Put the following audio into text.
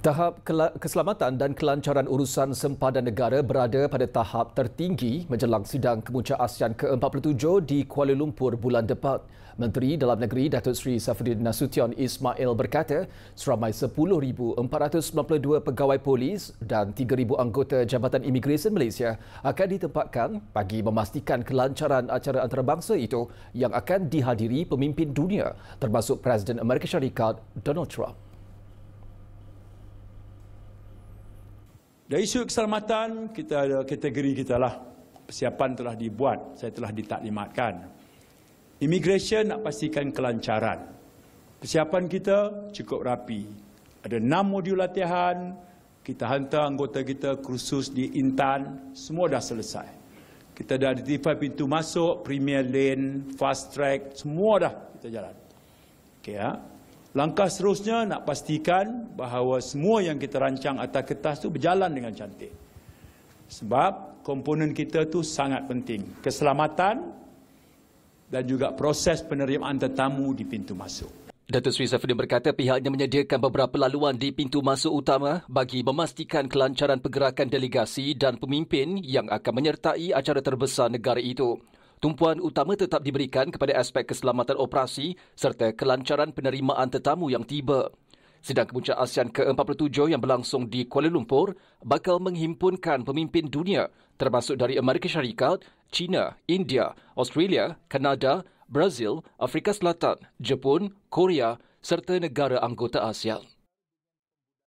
Tahap keselamatan dan kelancaran urusan sempadan negara berada pada tahap tertinggi menjelang sidang kemuncak ASEAN ke-47 di Kuala Lumpur bulan depan. Menteri Dalam Negeri Datuk Seri Saifuddin Nasution Ismail berkata seramai 10,492 pegawai polis dan 3,000 anggota Jabatan Imigresen Malaysia akan ditempatkan bagi memastikan kelancaran acara antarabangsa itu yang akan dihadiri pemimpin dunia termasuk Presiden Amerika Syarikat Donald Trump. Dari isu keselamatan, kita ada kategori kita lah. Persiapan telah dibuat, saya telah ditaklimatkan. Immigration nak pastikan kelancaran. Persiapan kita cukup rapi. Ada 6 modul latihan, kita hantar anggota kita kursus di Intan, semua dah selesai. Kita dah identify pintu masuk, Premier Lane, Fast Track, semua dah kita jalan. Okey ya. Langkah seterusnya nak pastikan bahawa semua yang kita rancang atas kertas itu berjalan dengan cantik. Sebab komponen kita itu sangat penting. Keselamatan dan juga proses penerimaan tetamu di pintu masuk. Datuk Seri Saifuddin berkata pihaknya menyediakan beberapa laluan di pintu masuk utama bagi memastikan kelancaran pergerakan delegasi dan pemimpin yang akan menyertai acara terbesar negara itu. Tumpuan utama tetap diberikan kepada aspek keselamatan operasi serta kelancaran penerimaan tetamu yang tiba. Sidang kemuncak ASEAN ke-47 yang berlangsung di Kuala Lumpur bakal menghimpunkan pemimpin dunia termasuk dari Amerika Syarikat, China, India, Australia, Kanada, Brazil, Afrika Selatan, Jepun, Korea serta negara anggota ASEAN.